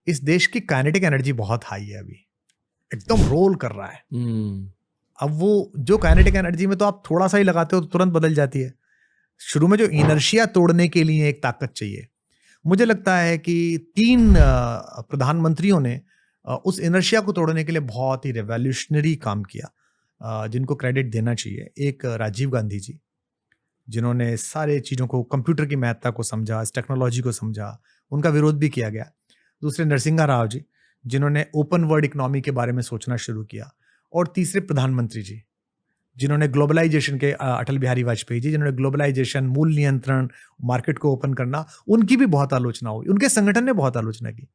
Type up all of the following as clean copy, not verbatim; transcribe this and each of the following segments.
इस देश की काइनेटिक एनर्जी बहुत हाई है अभी, एकदम रोल कर रहा है। अब वो जो काइनेटिक एनर्जी में तो आप थोड़ा सा ही लगाते हो तो तुरंत बदल जाती है। शुरू में जो इनर्शिया तोड़ने के लिए एक ताकत चाहिए। मुझे लगता है कि 3 प्रधानमंत्रियों ने उस इनर्शिया को तोड़ने के लिए बहुत ही रेवोल्यूशनरी काम किया, जिनको क्रेडिट देना चाहिए। एक राजीव गांधी जी, जिन्होंने सारे चीज़ों को, कंप्यूटर की महत्ता को समझा, इस टेक्नोलॉजी को समझा, उनका विरोध भी किया गया। दूसरे नरसिंहा राव जी, जिन्होंने ओपन वर्ल्ड इकोनॉमी के बारे में सोचना शुरू किया। और तीसरे प्रधानमंत्री जी, जिन्होंने ग्लोबलाइजेशन के, अटल बिहारी वाजपेयी जी, जिन्होंने ग्लोबलाइजेशन, मूल नियंत्रण, मार्केट को ओपन करना, उनकी भी बहुत आलोचना हुई। उनके संगठन ने बहुत आलोचना की।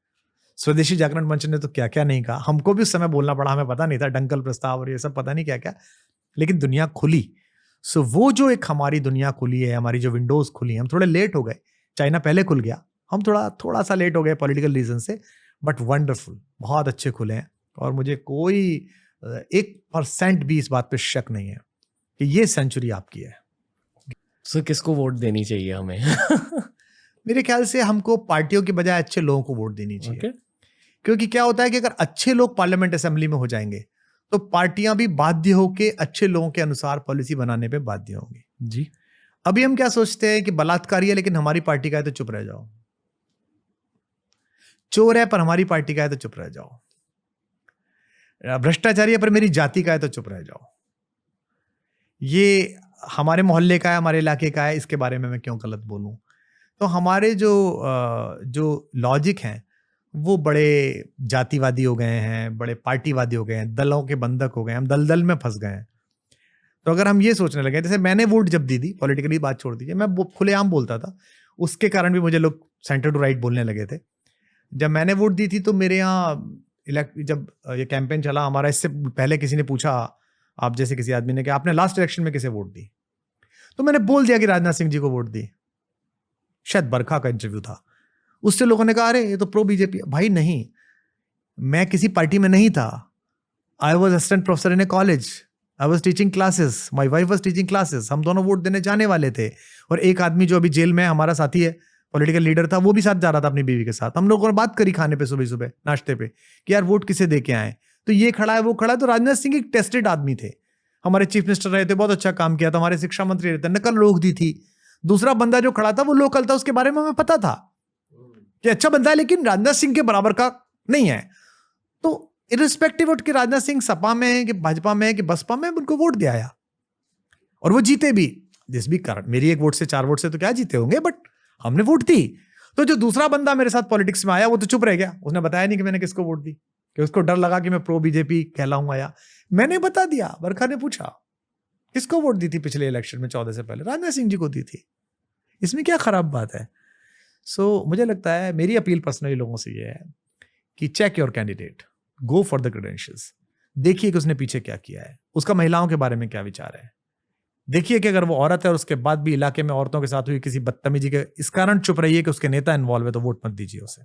स्वदेशी जागरण मंच ने तो क्या क्या नहीं कहा। हमको भी उस समय बोलना पड़ा, हमें पता नहीं था, डंकल प्रस्ताव और ये सब पता नहीं क्या क्या, लेकिन दुनिया खुली। सो वो जो एक हमारी दुनिया खुली है, हमारी जो विंडोज खुली है, हम थोड़े लेट हो गए। चाइना पहले खुल गया, हम थोड़ा सा लेट हो गए पॉलिटिकल रीजन से, बट वंडरफुल, बहुत अच्छे खुले हैं। और मुझे कोई 1% भी इस बात पे शक नहीं है कि ये सेंचुरी आपकी है। सो किसको वोट देनी चाहिए हमें? मेरे ख्याल से हमको पार्टियों के बजाय अच्छे लोगों को वोट देनी चाहिए। Okay. क्योंकि क्या होता है कि अगर अच्छे लोग पार्लियामेंट असेंबली में हो जाएंगे तो पार्टियां भी बाध्य होकर अच्छे लोगों के अनुसार पॉलिसी बनाने पे बाध्य होंगी। जी। अभी हम क्या सोचते हैं कि बलात्कारी है लेकिन हमारी पार्टी का है तो चुप रह जाओ, चोर है पर हमारी पार्टी का है तो चुप रह जाओ, भ्रष्टाचारी है पर मेरी जाति का है तो चुप रह जाओ, ये हमारे मोहल्ले का है, हमारे इलाके का है, इसके बारे में मैं क्यों गलत बोलूं। तो हमारे जो लॉजिक हैं वो बड़े जातिवादी हो गए हैं, बड़े पार्टीवादी हो गए हैं, दलों के बंधक हो गए, हम दलदल में फंस गए हैं। तो अगर हम ये सोचने लगे, जैसे मैंने वोट जब दी थी, पॉलिटिकली बात छोड़ दीजिए, मैं खुलेआम बोलता था, उसके कारण भी मुझे लोग सेंटर टू राइट बोलने लगे थे। जब मैंने वोट दी थी तो मेरे यहाँ जब ये कैंपेन चला हमारा, इससे पहले किसी ने पूछा, आप जैसे किसी आदमी ने, कि आपने लास्ट इलेक्शन में किसे वोट दी, तो मैंने बोल दिया कि राजनाथ सिंह जी को वोट दी। शायद बरखा का इंटरव्यू था, उससे लोगों ने कहा अरे ये तो प्रो बीजेपी। भाई नहीं, मैं किसी पार्टी में नहीं था। I was assistant professor in A college, I was teaching classes, my wife was teaching classes, हम दोनों वोट देने जाने वाले थे। और एक आदमी जो अभी जेल में हमारा साथी है, पॉलिटिकल लीडर था, वो भी साथ जा रहा था अपनी बीवी के साथ। हम लोगों ने बात करी खाने पे, सुबह सुबह नाश्ते पे, कि यार वोट किसे दे के आए, तो ये खड़ा है वो खड़ा है। तो राजनाथ सिंह एक टेस्टेड आदमी थे, हमारे चीफ मिनिस्टर रहे थे, बहुत अच्छा काम किया था, हमारे शिक्षा मंत्री रहे थे, नकल रोक दी थी। दूसरा बंदा जो खड़ा था वो लोकल था, उसके बारे में हमें पता था कि अच्छा बंदा है लेकिन राजनाथ सिंह के बराबर का नहीं है। तो इरिस्पेक्टिव ऑफ कि राजनाथ सिंह सपा में है कि भाजपा में है कि बसपा में, उनको वोट दिया आया और वो जीते भी। जिस भी कारण, मेरी 1 वोट से 4 वोट से तो क्या जीते होंगे, बट हमने वोट दी। तो जो दूसरा बंदा मेरे साथ पॉलिटिक्स में आया वो तो चुप रह गया, उसने बताया नहीं कि मैंने किसको वोट दी, कि उसको डर लगा कि मैं प्रो बीजेपी कहलाऊंगा। या मैंने बता दिया, बरखा ने पूछा किसको वोट दी थी पिछले इलेक्शन में 14 से पहले, राजनाथ सिंह जी को दी थी। इसमें क्या खराब बात है। सो मुझे लगता है, मेरी अपील पर्सनली लोगों से ये है कि check your candidate, go for the credentials, देखिए कि उसने पीछे क्या किया है, उसका महिलाओं के बारे में क्या विचार है, देखिए कि अगर वो औरत है और उसके बाद भी इलाके में औरतों के साथ हुई किसी बदतमीजी के इस कारण चुप रही है कि उसके नेता इन्वॉल्व है, तो वोट मत दीजिए उसे।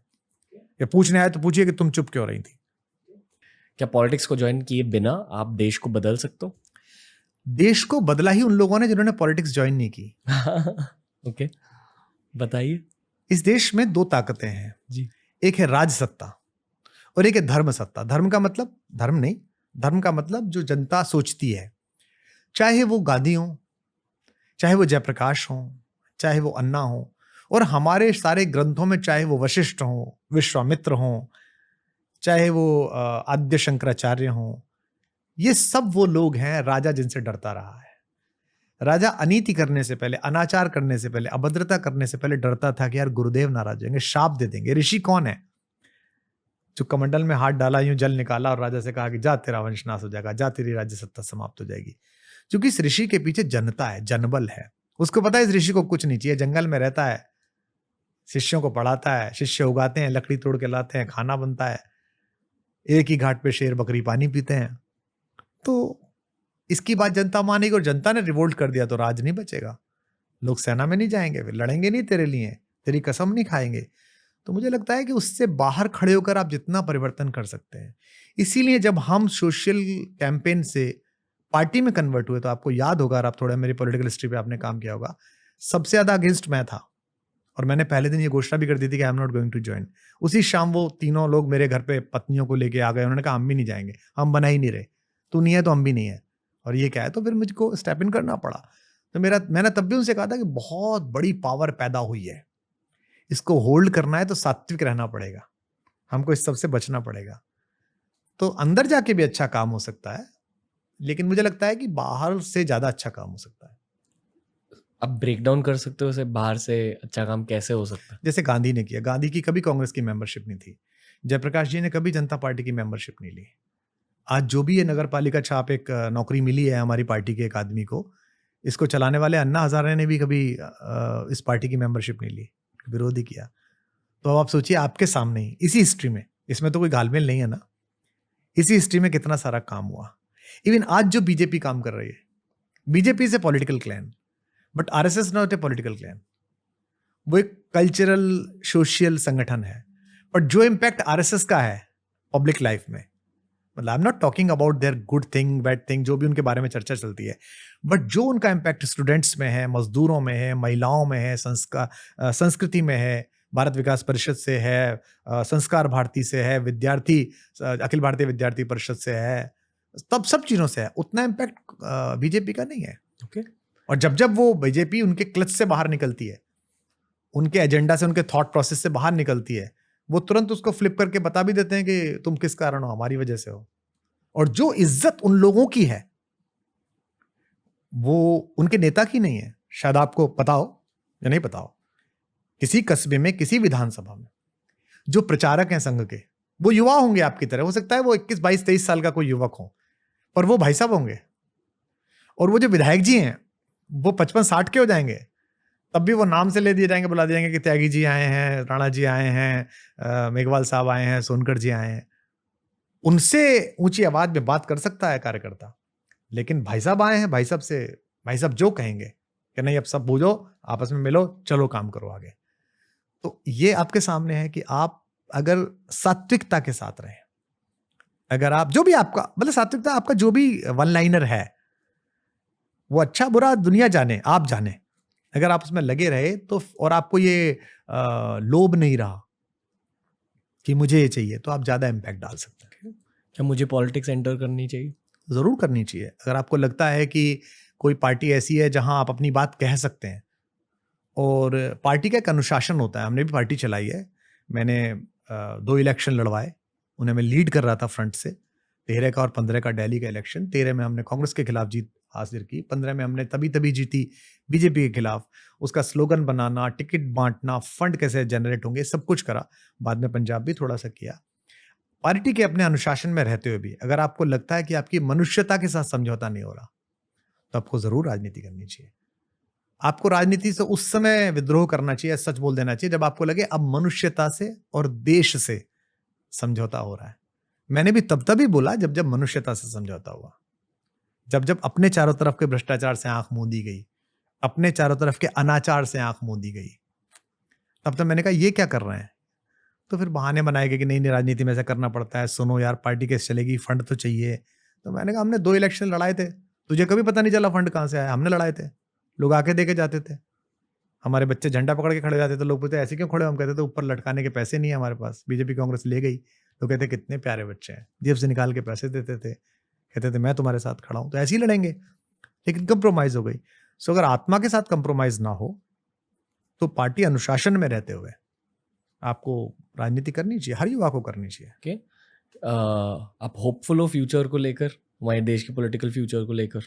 या पूछने आए तो पूछिए कि तुम चुप क्यों रही थी। क्या पॉलिटिक्स को ज्वाइन किए बिना आप देश को बदल सकते हो? देश को बदला ही उन लोगों ने जिन्होंने पॉलिटिक्स ज्वाइन नहीं की। ओके, बताइए। इस देश में 2 ताकतें हैं जी। एक है राज सत्ता और एक है धर्म सत्ता। धर्म का मतलब धर्म नहीं, धर्म का मतलब जो जनता सोचती है, चाहे वो गांधी हो, चाहे वो जयप्रकाश हो, चाहे वो अन्ना हो, और हमारे सारे ग्रंथों में चाहे वो वशिष्ठ हो, विश्वामित्र हो, चाहे वो आद्य शंकराचार्य हो, ये सब वो लोग हैं राजा जिनसे डरता रहा है। राजा अनीति करने से पहले, अनाचार करने से पहले, अभद्रता करने से पहले डरता था कि यार गुरुदेव नाराज होंगे, शाप दे देंगे। ऋषि कौन है? जो कमंडल में हाथ डाला, यूं जल निकाला और राजा से कहा कि जा तेरा वंश नाश हो जाएगा, जा तेरी राज्य सत्ता समाप्त हो जाएगी। क्योंकि इस ऋषि के पीछे जनता है, जनबल है। उसको पता है इस ऋषि को कुछ नहीं चाहिए, जंगल में रहता है, शिष्यों को पढ़ाता है, शिष्य उगाते हैं, लकड़ी तोड़ के लाते हैं, खाना बनता है, एक ही घाट पे शेर बकरी पानी पीते हैं। तो इसकी बात जनता मानेगी, और जनता ने रिवोल्ट कर दिया तो राज नहीं बचेगा। लोग सेना में नहीं जाएंगे, वे लड़ेंगे नहीं तेरे लिए, तेरी कसम नहीं खाएंगे। तो मुझे लगता है कि उससे बाहर खड़े होकर आप जितना परिवर्तन कर सकते हैं। इसीलिए जब हम सोशल कैंपेन से पार्टी में कन्वर्ट हुए, तो आपको याद होगा, और आप थोड़ा मेरी पॉलिटिकल हिस्ट्री पे आपने काम किया होगा, सबसे ज्यादा अगेंस्ट मैं था और मैंने पहले दिन ये घोषणा भी कर दी थी कि I am not going to join. उसी शाम वो तीनों लोग मेरे घर पे पत्नियों को लेके आ गए, उन्होंने कहा हम भी नहीं जाएंगे, हम बना ही नहीं रहे, तू नहीं है तो हम भी नहीं है, और ये क्या है। तो फिर मुझको स्टेप इन करना पड़ा। तो मैंने तब भी उनसे कहा था कि बहुत बड़ी पावर पैदा हुई है, इसको होल्ड करना है तो सात्विक रहना पड़ेगा, हमको इस सब से बचना पड़ेगा। तो अंदर जाके भी अच्छा काम हो सकता है, लेकिन मुझे लगता है कि बाहर से ज्यादा अच्छा काम हो सकता है। आप ब्रेक डाउन कर सकते हो उसे, बाहर से अच्छा काम कैसे हो सकता है? जैसे गांधी ने किया, गांधी की कभी कांग्रेस की मेंबरशिप नहीं थी, जयप्रकाश जी ने कभी जनता पार्टी की मेंबरशिप नहीं ली। आज जो भी ये नगर पालिका छाप एक नौकरी मिली है हमारी पार्टी के एक आदमी को, इसको चलाने वाले अन्ना हजारे ने भी कभी इस पार्टी की मेंबरशिप नहीं ली, विरोध ही किया। तो अब आप सोचिए, आपके सामने ही इसी हिस्ट्री में, इसमें तो कोई घालमेल नहीं है ना, इसी हिस्ट्री में कितना सारा काम हुआ। इवन आज जो बीजेपी काम कर रही है, BJP is a political clan, but RSS not a political clan. वो एक कल्चरल सोशल संगठन है, बट जो इम्पैक्ट आरएसएस का है पब्लिक लाइफ में, मतलब आई am not talking about their good thing bad thing, जो भी उनके बारे में चर्चा चलती है, बट जो उनका इम्पैक्ट स्टूडेंट्स में है, मजदूरों में है, महिलाओं में है, संस्कृति में है, भारत विकास परिषद से है, संस्कार भारती से है, विद्यार्थी अखिल भारतीय विद्यार्थी परिषद से है, तब सब चीजों से है, उतना इम्पैक्ट बीजेपी का नहीं है। ओके। और जब जब वो बीजेपी उनके क्लच से बाहर निकलती है, उनके एजेंडा से, उनके थॉट प्रोसेस से बाहर निकलती है, वो तुरंत उसको फ्लिप करके बता भी देते हैं कि तुम किस कारण हो, हमारी वजह से हो। और जो इज्जत उन लोगों की है वो उनके नेता की नहीं है। शायद आपको पता हो या नहीं पता हो, किसी कस्बे में, किसी विधानसभा में जो प्रचारक हैं संघ के, वो युवा होंगे आपकी तरह, हो सकता है वो 21, 22, 23 साल का कोई युवक हो, पर वो भाई साहब होंगे। और वो जो विधायक जी हैं वो 55, 60 के हो जाएंगे, तब भी वो नाम से ले दिए जाएंगे, बुला दिए जाएंगे कि त्यागी जी आए हैं, राणा जी आए हैं, मेघवाल साहब आए हैं, सोनकर जी आए हैं। उनसे ऊंची आवाज में बात कर सकता है कार्यकर्ता, लेकिन भाई साहब आए हैं, भाई साहब से, भाई साहब जो कहेंगे कि नहीं अब सब बूझो, आपस में मिलो, चलो काम करो आगे। तो ये आपके सामने है कि आप अगर सात्विकता के साथ रहें, अगर आप जो भी आपका, मतलब सात्विकता आपका जो भी वन लाइनर है, वो अच्छा बुरा दुनिया जाने, आप जाने, अगर आप उसमें लगे रहे तो, और आपको ये लोभ नहीं रहा कि मुझे ये चाहिए, तो आप ज्यादा इम्पैक्ट डाल सकते हैं। क्या मुझे पॉलिटिक्स एंटर करनी चाहिए? जरूर करनी चाहिए। अगर आपको लगता है कि कोई पार्टी ऐसी है जहां आप अपनी बात कह सकते हैं, और पार्टी का एक अनुशासन होता है, हमने भी पार्टी चलाई है, मैंने 2 इलेक्शन लड़वाए, उन्हें मैं लीड कर रहा था फ्रंट से, 13 का और 15 का दिल्ली का इलेक्शन। 13 में हमने कांग्रेस के खिलाफ जीत हासिल की, 15 में हमने तभी जीती बीजेपी के खिलाफ। उसका स्लोगन बनाना, टिकट बांटना, फंड कैसे जनरेट होंगे, सब कुछ करा। बाद में पंजाब भी थोड़ा सा किया। पार्टी के अपने अनुशासन में रहते हुए भी अगर आपको लगता है कि आपकी मनुष्यता के साथ समझौता नहीं हो रहा, तो आपको जरूर राजनीति करनी चाहिए। आपको राजनीति से उस समय विद्रोह करना चाहिए, सच बोल देना चाहिए, जब आपको लगे अब मनुष्यता से और देश से समझौता हो रहा है। मैंने भी तभी बोला जब जब मनुष्यता से समझौता हुआ, जब जब अपने चारों तरफ के भ्रष्टाचार से आंख मूंदी गई, अपने चारों तरफ के अनाचार से आंख मूंदी गई, तब तक मैंने कहा ये क्या कर रहे हैं। तो फिर बहाने बनाए गए कि नहीं राजनीति में ऐसा करना पड़ता है, सुनो यार पार्टी कैसे चलेगी, फंड तो चाहिए। तो मैंने कहा हमने 2 इलेक्शन लड़ाए थे, तुझे कभी पता नहीं चला फंड कहाँ से आया, हमने लड़ाए थे, लोग आके देके जाते थे, हमारे बच्चे झंडा पकड़ के खड़े जाते थे, लोग पूछते ऐसे क्यों खड़े, हम कहते थे ऊपर लटकाने के पैसे नहीं है हमारे पास, बीजेपी कांग्रेस ले गई। तो कहते कितने प्यारे बच्चे हैं, जेब से निकाल के पैसे देते थे, कहते थे मैं तुम्हारे साथ खड़ा हूं, तो ऐसे ही लड़ेंगे। लेकिन कंप्रोमाइज हो गई। सो अगर आत्मा के साथ कंप्रोमाइज ना हो, तो पार्टी अनुशासन में रहते हुए आपको राजनीति करनी चाहिए, हर युवा को करनी चाहिए। ओके। आप होपफुल हो फ्यूचर को लेकर, हमारे देश के पॉलिटिकल फ्यूचर को लेकर?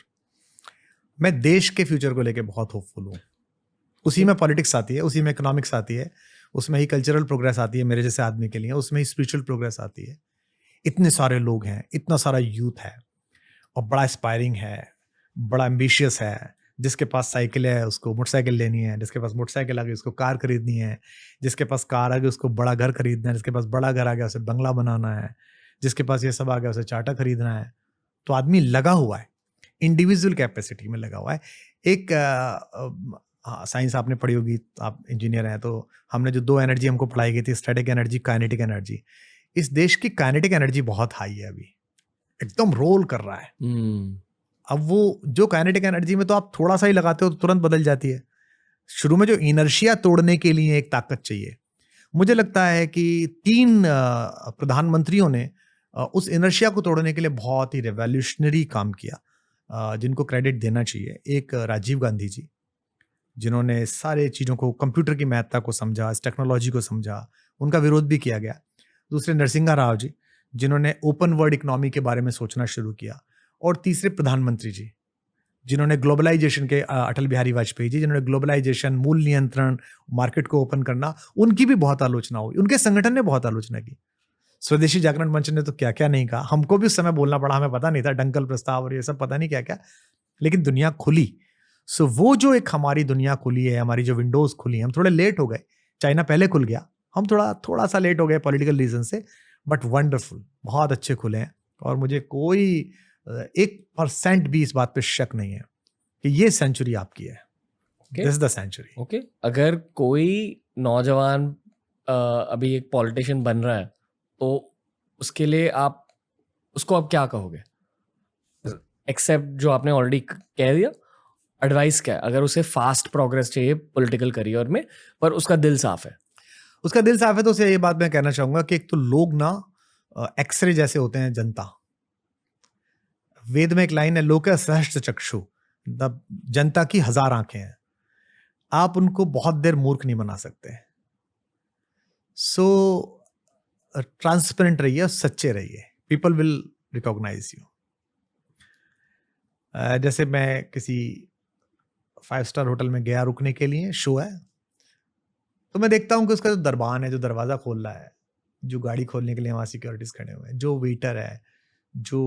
मैं देश के फ्यूचर को लेकर बहुत होपफुल हूँ। उसी में पॉलिटिक्स आती है, उसी में इकोनॉमिक्स आती है, उसमें ही कल्चरल प्रोग्रेस आती है मेरे जैसे आदमी के लिए, उसमें ही स्पिरिचुअल प्रोग्रेस आती है। इतने सारे लोग हैं, इतना सारा यूथ है, और बड़ा एस्पायरिंग है, बड़ा एम्बिशियस है। जिसके पास साइकिल है उसको मोटरसाइकिल लेनी है, जिसके पास मोटरसाइकिल आ गई उसको कार खरीदनी है, जिसके पास कार आ गई उसको बड़ा घर खरीदना है, जिसके पास बड़ा घर आ गया उसे बंगला बनाना है, जिसके पास ये सब आ गया उसे चार्टर खरीदना है। तो आदमी लगा हुआ है, इंडिविजुअल कैपेसिटी में लगा हुआ है। एक साइंस आपने पढ़ी होगी, आप इंजीनियर हैं, तो हमने जो 2 एनर्जी हमको पढ़ाई गई थी, स्टैटिक एनर्जी, काइनेटिक एनर्जी। इस देश की काइनेटिक एनर्जी बहुत हाई है, अभी एकदम रोल कर रहा है। अब वो जो काइनेटिक एनर्जी में तो आप थोड़ा सा ही लगाते हो तो तुरंत बदल जाती है, शुरू में जो इनर्शिया तोड़ने के लिए एक ताकत चाहिए। मुझे लगता है कि 3 प्रधानमंत्रियों ने उस इनर्शिया को तोड़ने के लिए बहुत ही रेवोल्यूशनरी काम किया, जिनको क्रेडिट देना चाहिए। एक राजीव गांधी जी, जिन्होंने सारे चीज़ों को, कंप्यूटर की महत्ता को समझा, इस टेक्नोलॉजी को समझा, उनका विरोध भी किया गया। दूसरे नरसिंहा राव जी, जिन्होंने ओपन वर्ल्ड इकोनॉमी के बारे में सोचना शुरू किया। और तीसरे प्रधानमंत्री जी, जिन्होंने ग्लोबलाइजेशन के, अटल बिहारी वाजपेयी जी, जिन्होंने ग्लोबलाइजेशन, मूल्य नियंत्रण, मार्केट को ओपन करना, उनकी भी बहुत आलोचना हुई। उनके संगठन ने बहुत आलोचना की। स्वदेशी जागरण मंच ने तो क्या क्या नहीं कहा, हमको भी उस समय बोलना पड़ा, हमें पता नहीं था, डंकल प्रस्ताव और ये सब पता नहीं क्या क्या, लेकिन दुनिया खुली। सो वो जो एक हमारी दुनिया खुली है, हमारी जो विंडोज खुली, हम थोड़े लेट हो गए। चाइना पहले खुल गया, हम थोड़ा सा लेट हो गए पॉलिटिकल रीजन से, बट वंडरफुल, बहुत अच्छे खुले हैं। और मुझे कोई 1% भी इस बात पे शक नहीं है कि ये सेंचुरी आपकी है। This is the century. Okay, अगर कोई नौजवान अभी एक पॉलिटिशियन बन रहा है, तो उसके लिए आप उसको अब क्या कहोगे, एक्सेप्ट जो आपने ऑलरेडी कह दिया? एडवाइस क्या है अगर उसे फास्ट प्रोग्रेस चाहिए पॉलिटिकल करियर में, पर उसका दिल साफ है? उसका दिल साफ है तो उसे ये बात मैं कहना चाहूंगा कि एक तो लोग ना एक्सरे जैसे होते हैं जनता। वेद में एक लाइन है, लोक सहस्त्र चक्षु, जनता की 1000 आंखें हैं। आप उनको बहुत देर मूर्ख नहीं बना सकते। सो ट्रांसपेरेंट रहिए, सच्चे रहिए, पीपल विल रिकॉग्नाइज यू। जैसे मैं किसी 5 स्टार होटल में गया रुकने के लिए, शो है, तो मैं देखता हूँ कि उसका जो दरबान है, जो दरवाजा खोल रहा है, जो गाड़ी खोलने के लिए वहाँ सिक्योरिटीज खड़े हुए हैं, जो वेटर है, जो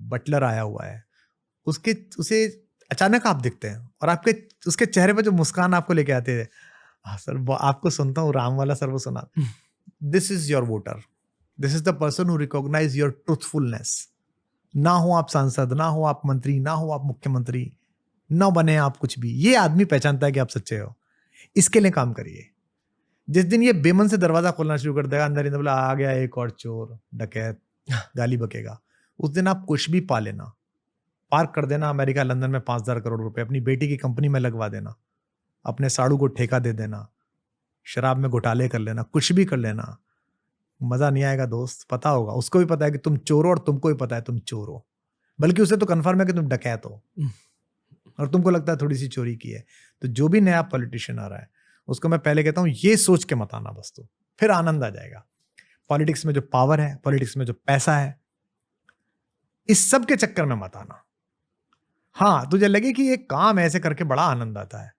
बटलर आया हुआ है, उसे अचानक आप दिखते हैं और आपके उसके चेहरे पर जो मुस्कान आपको लेके आते हैं, हाँ सर, आपको सुनता हूँ, राम वाला सर वो सुना, this is your voter, this is the person who recognize your truthfulness. ना हो आप सांसद, ना हो आप मंत्री, ना हो आप मुख्यमंत्री, ना बने आप कुछ भी, ये आदमी पहचानता है कि आप सच्चे हो। इसके लिए काम करिए। जिस दिन ये बेमन से दरवाजा खोलना शुरू कर देगा, अंदर ही बोला आ गया एक और चोर डकैत, गाली बकेगा, उस दिन आप कुछ भी पा लेना, पार्क कर देना अमेरिका लंदन में 5,000 करोड़ रुपए, अपनी बेटी की कंपनी में लगवा देना, अपने साड़ू को ठेका दे देना, शराब में घोटाले कर लेना, कुछ भी कर लेना, मजा नहीं आएगा दोस्त। पता होगा, उसको भी पता है कि तुम चोर हो और तुमको भी पता है तुम चोर हो, बल्कि उसे तो कंफर्म है कि तुम डकैत हो और तुमको लगता है थोड़ी सी चोरी की है। तो जो भी नया पॉलिटिशियन आ रहा है उसको मैं पहले कहता हूँ ये सोच के मत आना बस, तो फिर आनंद आ जाएगा। पॉलिटिक्स में जो पावर है, पॉलिटिक्स में जो पैसा है, इस सब के चक्कर में मत आना। हाँ, तुझे लगे कि ये काम ऐसे करके बड़ा आनंद आता है,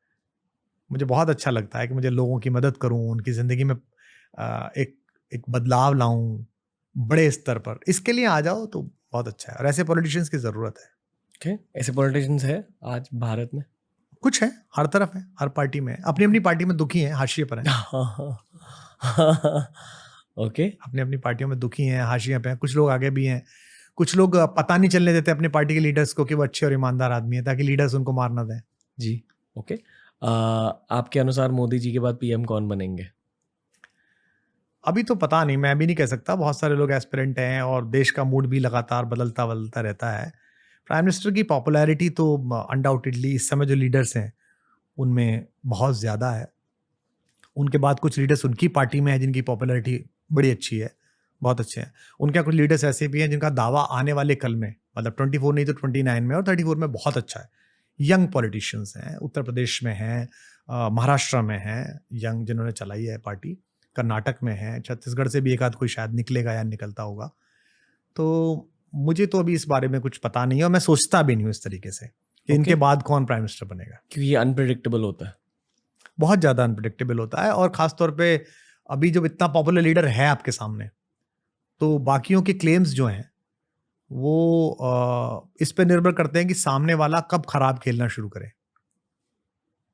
मुझे बहुत अच्छा लगता है कि मुझे लोगों की मदद करूं, उनकी जिंदगी में एक बदलाव लाऊं बड़े स्तर पर, इसके लिए आ जाओ तो बहुत अच्छा है। और ऐसे पॉलिटिशियंस की जरूरत है। Okay. ऐसे पॉलिटिशियंस है आज भारत में? कुछ है, हर तरफ है, हर पार्टी में है, अपनी अपनी पार्टी में दुखी हैं, हाशिए पर हैं। ओके, अपनी अपनी पार्टियों में दुखी हैं, हाशिए पे हैं। कुछ लोग आगे भी हैं, कुछ लोग पता नहीं चलने देते अपनी पार्टी के लीडर्स को कि वो अच्छे और ईमानदार आदमी है, ताकि लीडर्स उनको मार ना दें। जी ओके। आपके अनुसार मोदी जी के बाद पीएम कौन बनेंगे? अभी तो पता नहीं, मैं भी नहीं कह सकता, बहुत सारे लोग एस्पिरेंट हैं और देश का मूड भी लगातार बदलता बदलता रहता है। प्राइम मिनिस्टर की पॉपुलैरिटी तो अनडाउटेडली इस समय जो लीडर्स हैं उनमें बहुत ज़्यादा है। उनके बाद कुछ लीडर्स उनकी पार्टी में है जिनकी पॉपुलैरिटी बड़ी अच्छी है, बहुत अच्छे हैं। उनके कुछ लीडर्स ऐसे भी हैं जिनका दावा आने वाले कल में, मतलब 24 नहीं तो 29 में और 34 में बहुत अच्छा है। यंग पॉलिटिशियंस हैं, उत्तर प्रदेश में हैं, महाराष्ट्र में हैं यंग जिन्होंने चलाई है पार्टी, कर्नाटक में है, छत्तीसगढ़ से भी एक आध कोई शायद निकलेगा या निकलता होगा। तो मुझे तो अभी इस बारे में कुछ पता नहीं है और मैं सोचता भी नहीं हूँ इस तरीके से कि इनके बाद कौन प्राइम मिनिस्टर बनेगा, क्योंकि ये अनप्रेडिक्टेबल होता है, बहुत ज़्यादा अनप्रेडिक्टेबल होता है। और ख़ासतौर पे अभी जब इतना पॉपुलर लीडर है आपके सामने, तो बाकियों के क्लेम्स जो हैं वो इस पे निर्भर करते हैं कि सामने वाला कब खराब खेलना शुरू करे।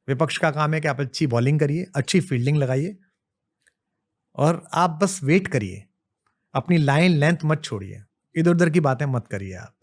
विपक्ष का काम है कि आप अच्छी बॉलिंग करिए, अच्छी फील्डिंग लगाइए और आप बस वेट करिए, अपनी लाइन लेंथ मत छोड़िए, इधर उधर की बातें मत करिए आप।